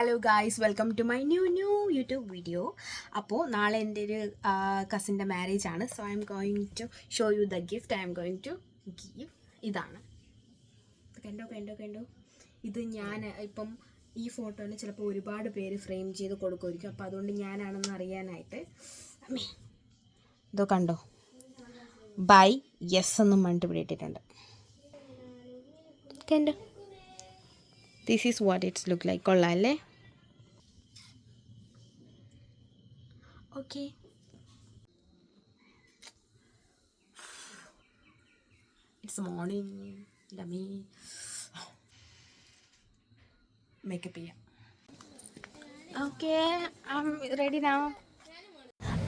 Hello guys, welcome to my new YouTube video. അപ്പോൾ നാളെ എൻ്റെ ഒരു കസിൻ്റെ മാരേജ് ആണ്. So I'm going to show you the gift I'm going to give. ഇതാണ്. കണ്ടോ ഇത് ഞാൻ ഇപ്പം ഈ ഫോട്ടോയിൽ ചിലപ്പോൾ ഒരുപാട് പേര് ഫ്രെയിം ചെയ്ത് കൊടുക്കുമായിരിക്കും. അപ്പോൾ അതുകൊണ്ട് ഞാനാണെന്ന് അറിയാനായിട്ട് ഇതോ കണ്ടോ, ബൈ യെസ് എന്നും പറഞ്ഞിട്ട് ഇവിടെ ഇട്ടിട്ടുണ്ട്. കണ്ടോ, this is what it's look like. കൊള്ളാം അല്ലേ? Okay. It's morning. Let me make up here. Okay, I'm ready now.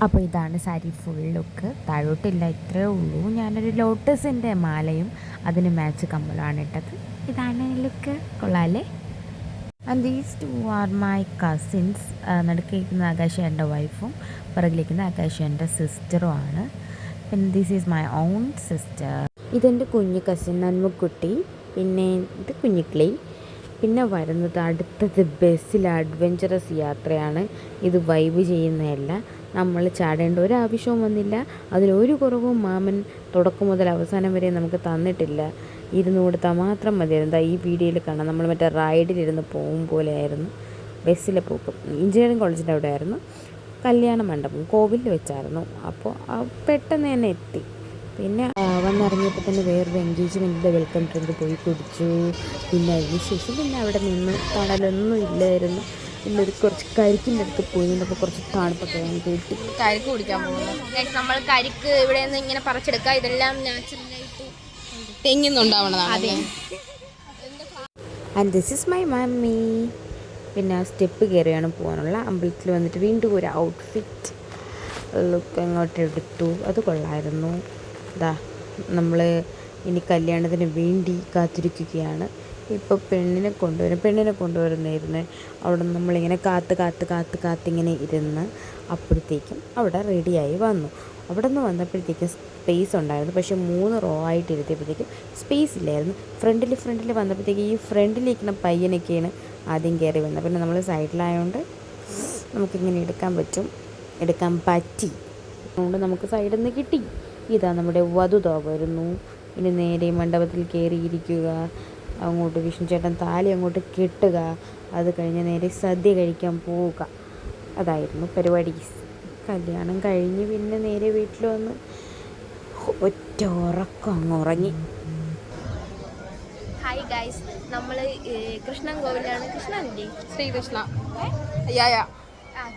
അപ്പോൾ ഇതാണ് സാരി ഫുൾ ലുക്ക്. താഴോട്ടില്ല, ഇത്രയേ ഉള്ളൂ. ഞാനൊരു ലോട്ടസിൻ്റെ മാലയും അതിന് മാച്ച് കമ്മലാണ് ഇട്ടത്. ഇതാണ് ലുക്ക്. കൊള്ളാല്ലേ? And these two are my cousins. നടുക്കിരിക്കുന്ന ആകാശേൻ്റെ വൈഫും പിറകിലിരിക്കുന്ന ആകാശേൻ്റെ സിസ്റ്ററും ആണ്. പിന്നെ this is my own sister. ഇതെൻ്റെ കുഞ്ഞു കസിൻ നന്മുക്കുട്ടി. പിന്നെ ഇത് കുഞ്ഞിക്കിളി. പിന്നെ വരുന്നത് അടുത്തത് ബസ്സിൽ അഡ്വഞ്ചറസ് യാത്രയാണ്. ഇത് വൈബ് ചെയ്യുന്നതല്ല, നമ്മൾ ചാടേണ്ട ഒരു ആവശ്യവും വന്നില്ല. അതിലൊരു കുറവും മാമൻ തുടക്കം മുതൽ അവസാനം വരെ നമുക്ക് തന്നിട്ടില്ല. ഇരുന്ന് കൊടുത്താൽ മാത്രം മതിയായിരുന്നു. ഈ വീഡിയോയിൽ കാണാം, നമ്മൾ മറ്റേ റൈഡിലിരുന്ന് പോകും പോലെയായിരുന്നു ബസ്സിലെ പോക്കും. എഞ്ചിനീയറിംഗ് കോളേജിൻ്റെ അവിടെ ആയിരുന്നു കല്യാണ മണ്ഡപം, കോവിലിൽ വെച്ചായിരുന്നു. അപ്പോൾ പെട്ടെന്ന് തന്നെ എത്തി. പിന്നെ വന്നിറങ്ങിയപ്പോൾ തന്നെ വേറൊരു എൻഗേജ്മെൻറ്റിൻ്റെ വെൽക്കം ഡ്രിങ്ക് പോയി കുടിച്ചു. പിന്നെ അതിന് ശേഷം പിന്നെ അവിടെ നിന്ന് തണലൊന്നും ഇല്ലായിരുന്നു. പിന്നെ കുറച്ച് കരിക്കിൻ്റെ അടുത്ത് പോയി നിന്നപ്പോൾ കുറച്ച് തണുപ്പൊക്കെ കിട്ടി. കരിക്ക് കുടിക്കാൻ പോകുന്നു. നമ്മൾ കരിക്ക് ഇവിടെ നിന്ന് ഇങ്ങനെ പറിച്ചെടുക്കുക. ഇതെല്ലാം നാച്ചുറലായിട്ട് തെങ്ങുന്നുണ്ടാവണതാണ്. And this is my mummy. പിന്നെ സ്റ്റെപ്പ് കയറിയാണ് പോകാനുള്ള. അമ്പലത്തിൽ വന്നിട്ട് വീണ്ടും ഒരു ഔട്ട്ഫിറ്റ് ലുക്ക് അങ്ങോട്ട് എടുത്തു. അത് കൊള്ളായിരുന്നു. ഇതാ നമ്മൾ ഇനി കല്യാണത്തിന് വേണ്ടി കാത്തിരിക്കുകയാണ്. ഇപ്പോൾ പെണ്ണിനെ കൊണ്ടുവരുന്നായിരുന്നു. അവിടെ നമ്മളിങ്ങനെ കാത്തിങ്ങനെ ഇരുന്ന് അപ്പോഴത്തേക്കും അവിടെ റെഡിയായി വന്നു. അവിടെ നിന്ന് വന്നപ്പോഴത്തേക്കും സ്പേസ് ഉണ്ടായിരുന്നു, പക്ഷേ 3 റോ ആയിട്ട് ഇരുത്തിയപ്പോഴത്തേക്കും സ്പേസ് ഇല്ലായിരുന്നു. ഫ്രണ്ടിൽ വന്നപ്പോഴത്തേക്കും ഈ ഫ്രണ്ടിലിരിക്കുന്ന പയ്യനൊക്കെയാണ് ആദ്യം കയറി വന്നത്. പിന്നെ നമ്മൾ സൈഡിലായതുകൊണ്ട് നമുക്കിങ്ങനെ എടുക്കാൻ പറ്റി. അതുകൊണ്ട് നമുക്ക് സൈഡിൽ നിന്ന് കിട്ടി. ഇതാ നമ്മുടെ വധുതോ വരുന്നു. ഇനി നേരെ മണ്ഡപത്തിൽ കയറിയിരിക്കുക, അങ്ങോട്ട് വിഷ്ണു ചേട്ടൻ താലി അങ്ങോട്ട് കെട്ടുക, അത് കഴിഞ്ഞ് നേരെ സദ്യ കഴിക്കാൻ പോവുക. അതായിരുന്നു പരിപാടി. കല്യാണം കഴിഞ്ഞ് പിന്നെ നേരെ വീട്ടിൽ വന്ന് ഒറ്റ ഉറക്കം അങ്ങ് ഉറങ്ങി. ഹായ് ഗൈസ്, നമ്മൾ കൃഷ്ണൻ കോവിലാണ്. കൃഷ്ണൻ്റെ ശ്രീകൃഷ്ണ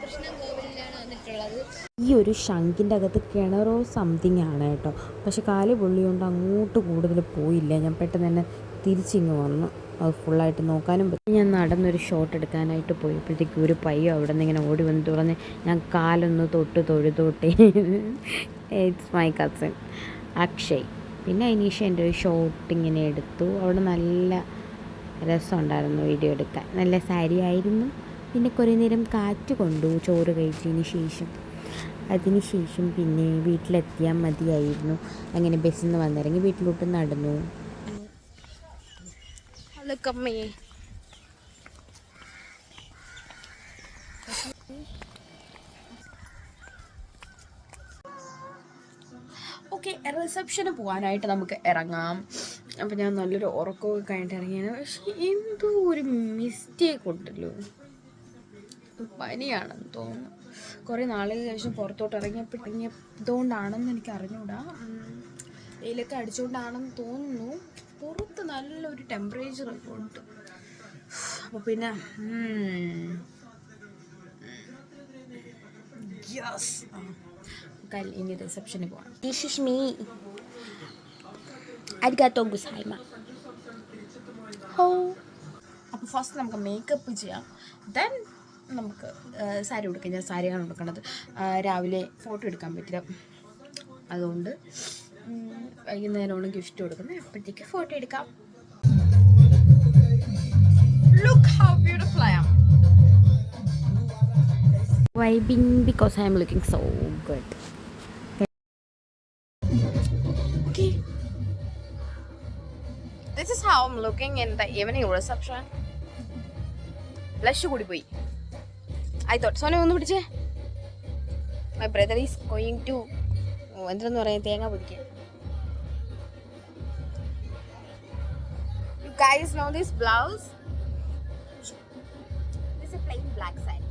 കൃഷ്ണൻ കോവിലാണ് വന്നിട്ടുള്ളത്. ഈ ഒരു ശംഖിൻ്റെ അകത്ത് കിണറോ സംതിങ് ആണ് കേട്ടോ. പക്ഷെ കാല് പൊള്ളിയോണ്ട് അങ്ങോട്ട് കൂടുതൽ പോയില്ല. ഞാൻ പെട്ടെന്ന് തന്നെ തിരിച്ചിങ്ങ് വന്നു. അത് ഫുള്ളായിട്ട് നോക്കാനും പറ്റും. ഞാൻ നടന്നൊരു ഷോട്ട് എടുക്കാനായിട്ട് പോയപ്പോഴത്തേക്കും ഒരു പയ്യോ അവിടെ നിന്ന് ഇങ്ങനെ ഓടി വന്ന് തുറന്ന് ഞാൻ കാലൊന്ന് തൊഴുതോട്ടെ. It's my cousin Akshay. പിന്നെ അനീഷ എൻ്റെ ഒരു ഷോട്ട് ഇങ്ങനെ എടുത്തു. അവിടെ നല്ല രസമുണ്ടായിരുന്നു വീഡിയോ എടുക്കാൻ. നല്ല സാരി ആയിരുന്നു. പിന്നെ കുറേ നേരം കാറ്റ് കൊണ്ടു ചോറ് അതിന് ശേഷം പിന്നെ വീട്ടിലെത്തിയാൽ മതിയായിരുന്നു. അങ്ങനെ ബസ്സിൽ നിന്ന് വന്നിറങ്ങി വീട്ടിലോട്ട് നടന്നു. Look at me. ഓക്കെ, റിസപ്ഷന് പോകാനായിട്ട് നമുക്ക് ഇറങ്ങാം. അപ്പം ഞാൻ നല്ലൊരു ഉറക്കമൊക്കെ കഴിഞ്ഞിട്ട് ഇറങ്ങിയാണ്. പക്ഷേ എന്തോ ഒരു മിസ്റ്റേക്ക് ഉണ്ടല്ലോ, പനിയാണെന്ന് തോന്നുന്നു. കുറേ നാളുകൾക്ക് ശേഷം പുറത്തോട്ട് ഇറങ്ങിയതുകൊണ്ടാണെന്ന് എനിക്ക് അറിഞ്ഞൂടാ. വെയിലൊക്കെ അടിച്ചുകൊണ്ടാണെന്ന് തോന്നുന്നു. പുറത്ത് നല്ലൊരു ടെമ്പറേച്ചർ ഒക്കെ ഉണ്ട്. അപ്പോൾ പിന്നെ ഇനി റിസപ്ഷന് പോകാം. This is me. Arigato gozaimasu. അപ്പോൾ ഫസ്റ്റ് നമുക്ക് മേക്കപ്പ് ചെയ്യാം, ദെൻ നമുക്ക് സാരി ഉടുക്കാം. ഞാൻ സാരിയാണ് ഉടുക്കണത്. രാവിലെ ഫോട്ടോ എടുക്കാൻ പറ്റില്ല, അതുകൊണ്ട് വൈകുന്നേരമാണ് ഗിഫ്റ്റ് കൊടുക്കുന്നത്. അപ്പോഴത്തേക്ക് ഫോട്ടോ എടുക്കാം. Look how beautiful I am. Vibing because I am looking so good. Okay, this is how I'm looking in the evening reception. Blush കൂടി പോയി. ഐ തോട്ട് സോനെ ഒന്ന് പിടിച്ചേ. My brother is going to എന്തെന്ന് പറയാം, തേങ്ങ പൊതിക്കാൻ. You guys know this blouse? This is a plain black saree.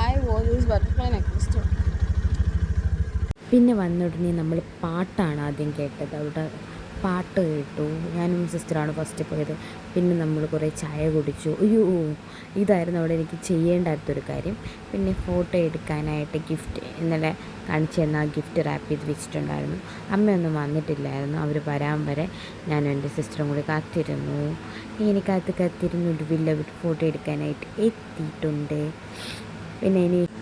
I wore this butterfly necklace too. പിന്നെ വന്ന ഉടനെ നമ്മൾ പാട്ടാണ് ആദ്യം കേട്ടത്. അവിടെ പാട്ട് കേട്ടു. ഞാനും സിസ്റ്ററാണ് ഫസ്റ്റ് പോയത്. പിന്നെ നമ്മൾ കുറേ ചായ കുടിച്ചു. അയ്യോ, ഇതായിരുന്നു അവിടെ എനിക്ക് ചെയ്യേണ്ടാത്തൊരു കാര്യം. പിന്നെ ഫോട്ടോ എടുക്കാനായിട്ട് ഗിഫ്റ്റ് ഇന്നലെ കാണിച്ചു തന്ന ആ ഗിഫ്റ്റ് റാപ്പ് ചെയ്ത് വെച്ചിട്ടുണ്ടായിരുന്നു. അമ്മയൊന്നും വന്നിട്ടില്ലായിരുന്നു. അവർ വരാൻ വരെ ഞാനും എൻ്റെ സിസ്റ്ററും കൂടി കാത്തിരുന്നു. ഇങ്ങനെ കാത്തിരുന്നു ഒടുവിൽ ഫോട്ടോ എടുക്കാനായിട്ട് എത്തിയിട്ടുണ്ട്.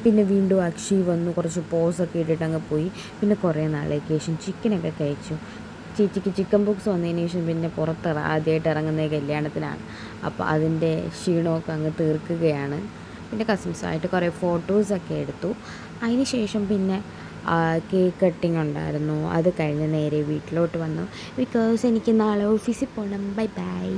പിന്നെ വീണ്ടും അക്ഷയ് വന്നു, കുറച്ച് പോസൊക്കെ ഇട്ടിട്ട് അങ്ങ് പോയി. പിന്നെ കുറേ നാളേക്ക് ശേഷം ചിക്കനൊക്കെ കഴിച്ചു. ചേച്ചിക്ക് ചിക്കൻ ബോക്സ് വന്നതിന് ശേഷം പിന്നെ ആദ്യമായിട്ട് ഇറങ്ങുന്നത് കല്യാണത്തിനാണ്. അപ്പോൾ അതിൻ്റെ ക്ഷീണമൊക്കെ അങ്ങ് തീർക്കുകയാണ്. പിന്നെ കസിൻസുമായിട്ട് കുറേ ഫോട്ടോസൊക്കെ എടുത്തു. അതിന് ശേഷം പിന്നെ കേക്ക് കട്ടിങ് ഉണ്ടായിരുന്നു. അത് കഴിഞ്ഞ് നേരെ വീട്ടിലോട്ട് വന്നു. ബിക്കോസ് എനിക്ക് നാളെ ഓഫീസിൽ പോകണം. Bye bye.